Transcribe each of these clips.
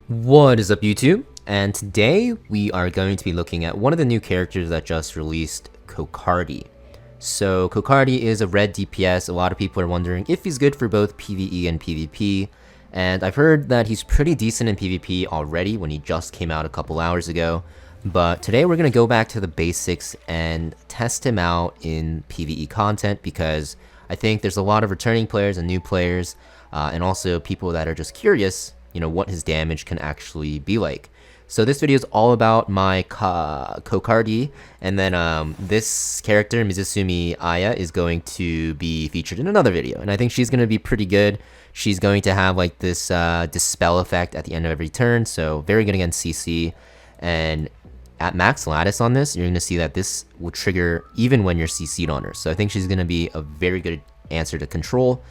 What is up, YouTube? And today we are going to be looking at one of the new characters that just released, Kokardi. So Kokardi is a red DPS. A lot of people are wondering if he's good for both PvE and PvP, and I've heard that he's pretty decent in PvP already when he just came out a couple hours ago. But today we're going to go back to the basics and test him out in PvE content, because I think there's a lot of returning players and new players, and also people that are just curious, you know, what his damage can actually be like. So this video is all about my Kokardi, and then this character, Mizusumi Aya, is going to be featured in another video, and I think she's going to be pretty good. She's going to have like this dispel effect at the end of every turn, so very good against CC, and at max lattice on this, you're going to see that this will trigger even when you're CC'd on her. So I think she's going to be a very good answer to control,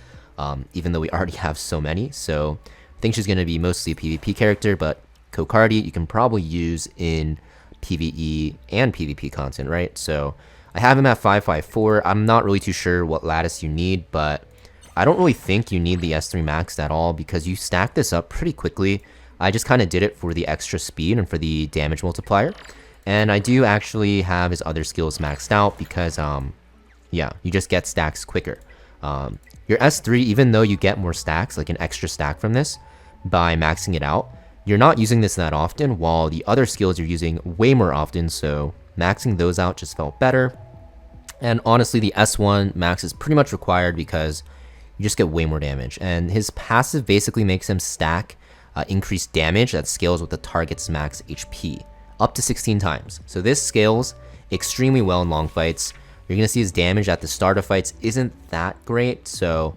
even though we already have so many. So I think she's going to be mostly a PvP character, but Kokardi you can probably use in PvE and PvP content, right? So I have him at 554. I'm not really too sure what lattice you need, but I don't really think you need the S3 maxed at all, because you stack this up pretty quickly. I just kind of did it for the extra speed and for the damage multiplier. And I do actually have his other skills maxed out because, yeah, you just get stacks quicker. Your S3, even though you get more stacks, like an extra stack from this, by maxing it out, you're not using this that often, while the other skills you're using way more often, so maxing those out just felt better. And honestly, the S1 max is pretty much required because you just get way more damage. And his passive basically makes him stack increased damage that scales with the target's max HP, up to 16 times. So this scales extremely well in long fights. You're going to see his damage at the start of fights isn't that great, so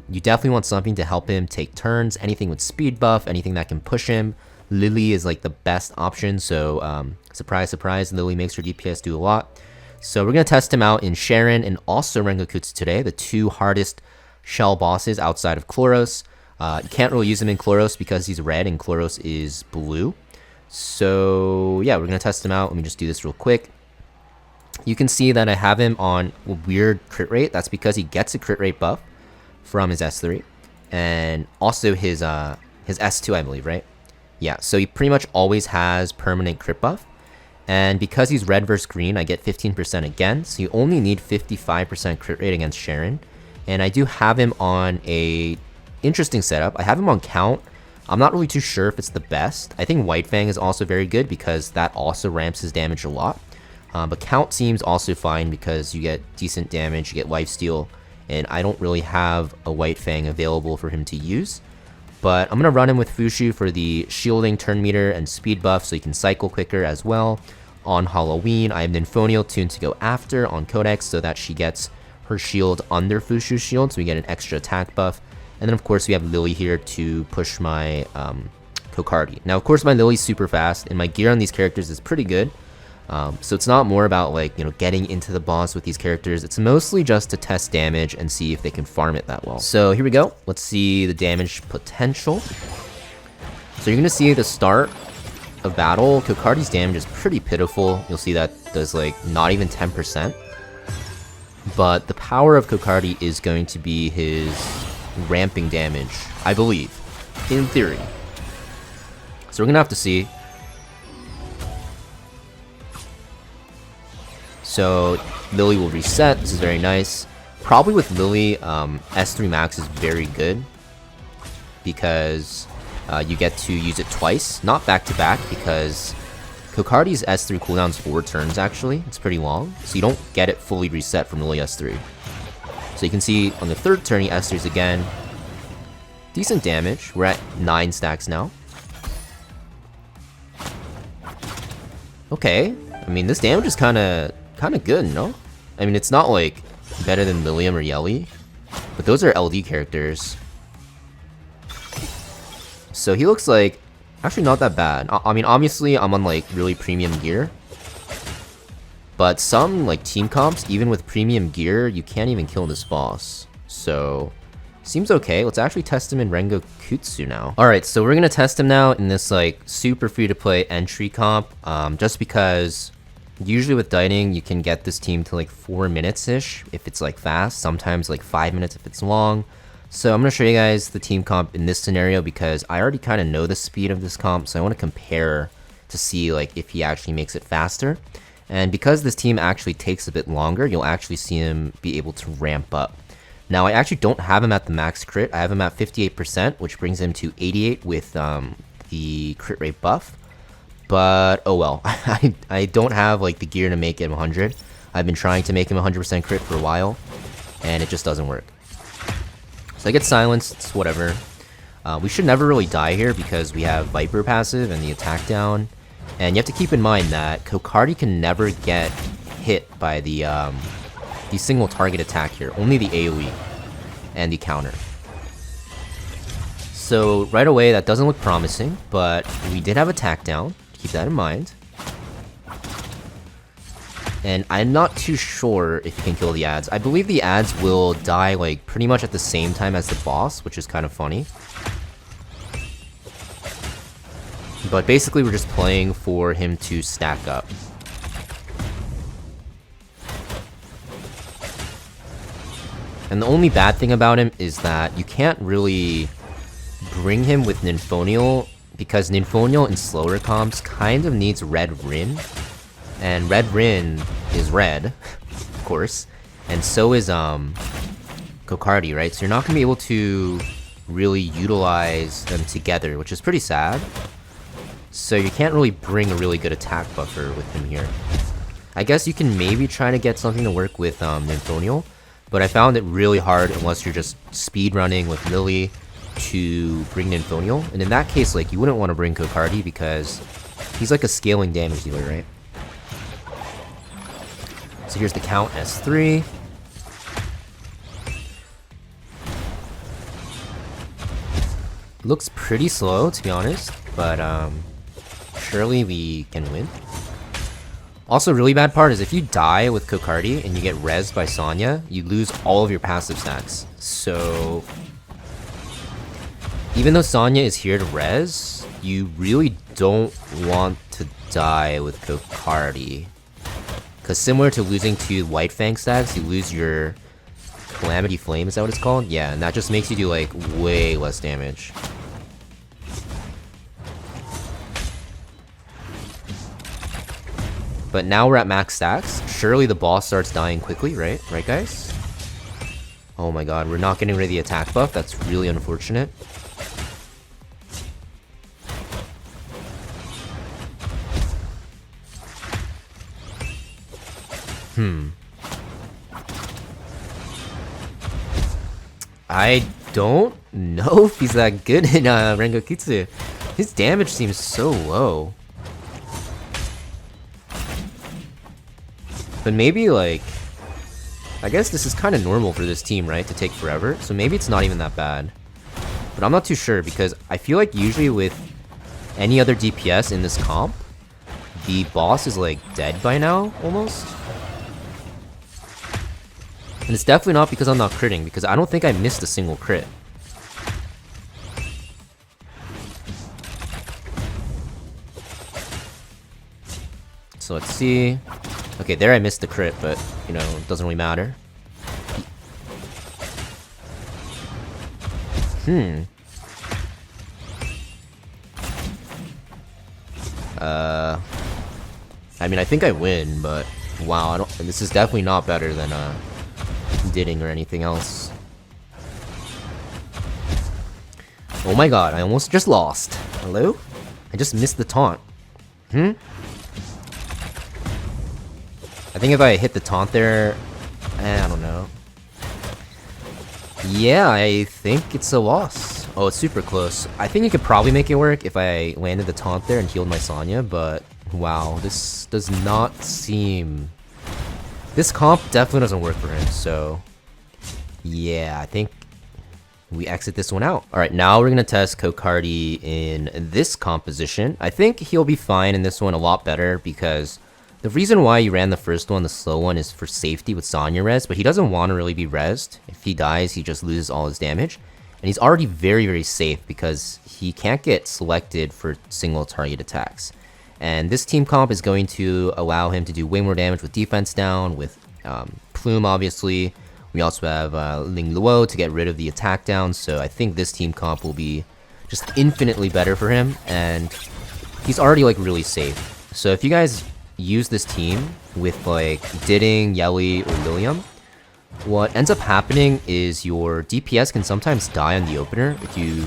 you definitely want something to help him take turns. Anything with speed buff, anything that can push him. Lily is like the best option, so surprise, surprise, Lily makes her DPS do a lot. So we're going to test him out in Sharon and also Rengokutsu today, the two hardest shell bosses outside of Chloros. You can't really use him in Chloros because he's red and Chloros is blue. So yeah, we're going to test him out. Let me just do this real quick. You can see that I have him on a weird crit rate. That's because he gets a crit rate buff from his S3 and also his S2, I believe, right? Yeah, so he pretty much always has permanent crit buff. And because he's red versus green, I get 15% again. So you only need 55% crit rate against Sharon. And I do have him on a interesting setup. I have him on count. I'm not really too sure if it's the best. I think White Fang is also very good because that also ramps his damage a lot. But count seems also fine because you get decent damage, you get lifesteal, and I don't really have a White Fang available for him to use. But I'm going to run him with Fushu for the shielding, turn meter, and speed buff so he can cycle quicker as well. On Halloween, I have Nymphonial tuned to go after on Codex so that she gets her shield under Fushu's shield, so we get an extra attack buff. And then of course we have Lily here to push my Kokardi. Now of course my Lily's super fast, and my gear on these characters is pretty good. So it's not more about like, you know, getting into the boss with these characters. It's mostly just to test damage and see if they can farm it that well. So here we go. Let's see the damage potential. So you're gonna see the start of battle. Kokardi's damage is pretty pitiful. You'll see that does like not even 10%. But the power of Kokardi is going to be his ramping damage, I believe, in theory. So we're gonna have to see. So Lily will reset. This is very nice. Probably with Lily, S3 max is very good because you get to use it twice, not back to back, because Kokardi's S3 cooldown is 4 turns actually. It's pretty long, so you don't get it fully reset from Lily S3. So you can see on the third turn he S3s again. Decent damage. We're at 9 stacks now. Okay, I mean this damage is kind of good, no? I mean it's not like better than Lilium or Yelly, but those are LD characters. So he looks like actually not that bad. I mean obviously I'm on like really premium gear, but some like team comps, even with premium gear, you can't even kill this boss. So seems okay. Let's actually test him in Rengokutsu now. Alright, so we're gonna test him now in this like super free to play entry comp, just because usually with Dining you can get this team to like 4 minutes ish if it's like fast, sometimes like 5 minutes if it's long. So I'm going to show you guys the team comp in this scenario because I already kind of know the speed of this comp, so I want to compare to see like if he actually makes it faster. And because this team actually takes a bit longer, you'll actually see him be able to ramp up. Now I actually don't have him at the max crit. I have him at 58%, which brings him to 88 with the crit rate buff. But oh well, I don't have like the gear to make him 100. I've been trying to make him 100% crit for a while, and it just doesn't work. So I get silenced, it's whatever. We should never really die here because we have Viper passive and the attack down. And you have to keep in mind that Kokardi can never get hit by the single target attack here. Only the AoE and the counter. So right away that doesn't look promising, but we did have attack down. Keep that in mind. And I'm not too sure if you can kill the ads. I believe the ads will die like pretty much at the same time as the boss, which is kind of funny. But basically we're just playing for him to stack up. And the only bad thing about him is that you can't really bring him with Nymphonial because Nymphonial in slower comps kind of needs Red Rin. And Red Rin is red, of course, and so is Kokardi, right? So you're not gonna be able to really utilize them together, which is pretty sad. So you can't really bring a really good attack buffer with him here. I guess you can maybe try to get something to work with Nymphonial, but I found it really hard unless you're just speed running with Lily to bring Nymphonial. And in that case, like, you wouldn't want to bring Kokardi because he's like a scaling damage dealer, right? So here's the count, S3. Looks pretty slow, to be honest, but surely we can win. Also, really bad part is if you die with Kokardi and you get rezzed by Sonya, you lose all of your passive stacks. So even though Sonya is here to res, you really don't want to die with Kokardi. Because similar to losing to White Fang stacks, you lose your Calamity Flame, is that what it's called? Yeah, and that just makes you do like way less damage. But now we're at max stacks. Surely the boss starts dying quickly, right? Right, guys? Oh my god, we're not getting rid of the attack buff. That's really unfortunate. I don't know if he's that good in Rengokutsu. His damage seems so low. But maybe, like, I guess this is kind of normal for this team, right? To take forever. So maybe it's not even that bad. But I'm not too sure because I feel like usually with any other DPS in this comp, the boss is like dead by now, almost. And it's definitely not because I'm not critting, because I don't think I missed a single crit. So let's see. Okay, there I missed the crit, but, you know, it doesn't really matter. I mean, I think I win, but wow, this is definitely not better than Didding or anything else. Oh my god, I almost just lost. Hello? I just missed the taunt. I think if I hit the taunt there, I don't know. Yeah, I think it's a loss. Oh, it's super close. I think you could probably make it work if I landed the taunt there and healed my Sonya, but wow, this does not seem... This comp definitely doesn't work for him, so... Yeah, I think we exit this one out. Alright, now we're gonna test Kokardi in this composition. I think he'll be fine in this one, a lot better, because the reason why you ran the first one, the slow one, is for safety with Sonya res, but he doesn't want to really be rezzed. If he dies, he just loses all his damage. And he's already very, very safe because he can't get selected for single target attacks. And this team comp is going to allow him to do way more damage with defense down, with Plume, obviously. We also have Ling Luo to get rid of the attack down, so I think this team comp will be just infinitely better for him, and he's already like really safe. So if you guys use this team with like Didding, Yeli, or Lilium, what ends up happening is your DPS can sometimes die on the opener if you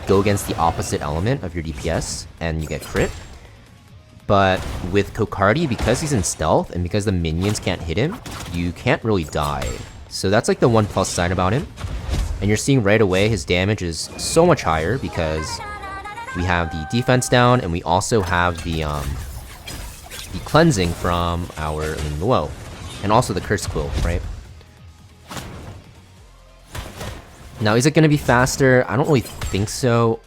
go against the opposite element of your DPS and you get crit. But with Kokardi, because he's in stealth and because the minions can't hit him, you can't really die. So that's like the one plus side about him. And you're seeing right away his damage is so much higher because we have the defense down and we also have the cleansing from our Ling Luo. And also the Curse Quill, right? Now, is it going to be faster? I don't really think so.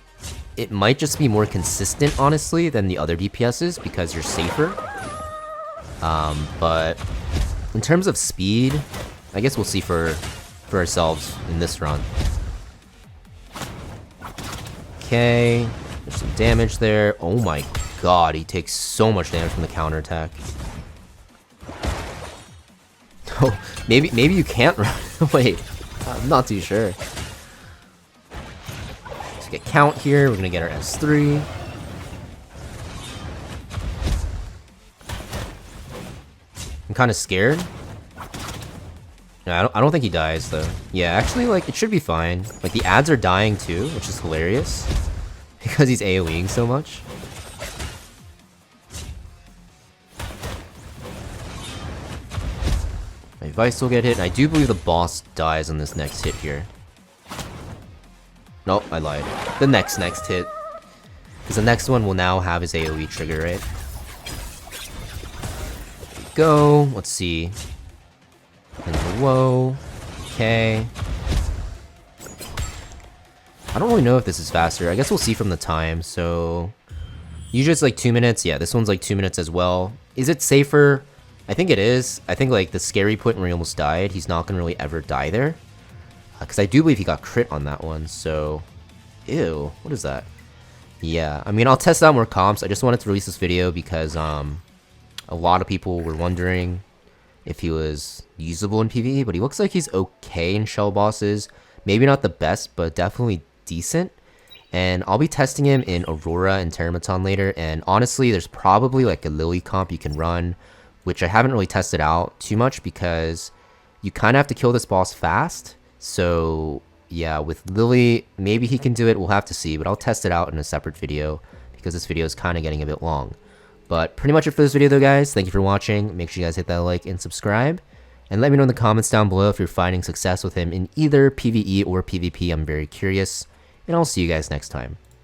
It might just be more consistent, honestly, than the other DPSs because you're safer. But in terms of speed, I guess we'll see for ourselves in this run. Okay, there's some damage there. Oh my god, he takes so much damage from the counterattack. Oh, maybe you can't run. Wait, I'm not too sure. Let's get count here. We're gonna get our S3. I'm kind of scared. No, I don't think he dies though. Yeah, actually, like it should be fine. Like the ads are dying too, which is hilarious because he's AoEing so much. My Vice will get hit, and I do believe the boss dies on this next hit here. Nope, I lied. The next hit. Because the next one will now have his AoE trigger, right? There we go. Let's see. And whoa. Okay. I don't really know if this is faster. I guess we'll see from the time. So usually it's like 2 minutes. Yeah, this one's like 2 minutes as well. Is it safer? I think it is. I think like the scary point where he almost died, he's not gonna really ever die there. Because I do believe he got crit on that one. So, ew. What is that? Yeah, I mean, I'll test out more comps. I just wanted to release this video because a lot of people were wondering if he was usable in PvE, but he looks like he's okay in shell bosses. Maybe not the best, but definitely decent. And I'll be testing him in Aurora and Terramaton later, and honestly, there's probably like a Lily comp you can run, which I haven't really tested out too much because you kind of have to kill this boss fast. So yeah, with Lily, maybe he can do it, we'll have to see, but I'll test it out in a separate video because this video is kind of getting a bit long. But pretty much it for this video though, guys. Thank you for watching. Make sure you guys hit that like and subscribe. And let me know in the comments down below if you're finding success with him in either PvE or PvP. I'm very curious. And I'll see you guys next time.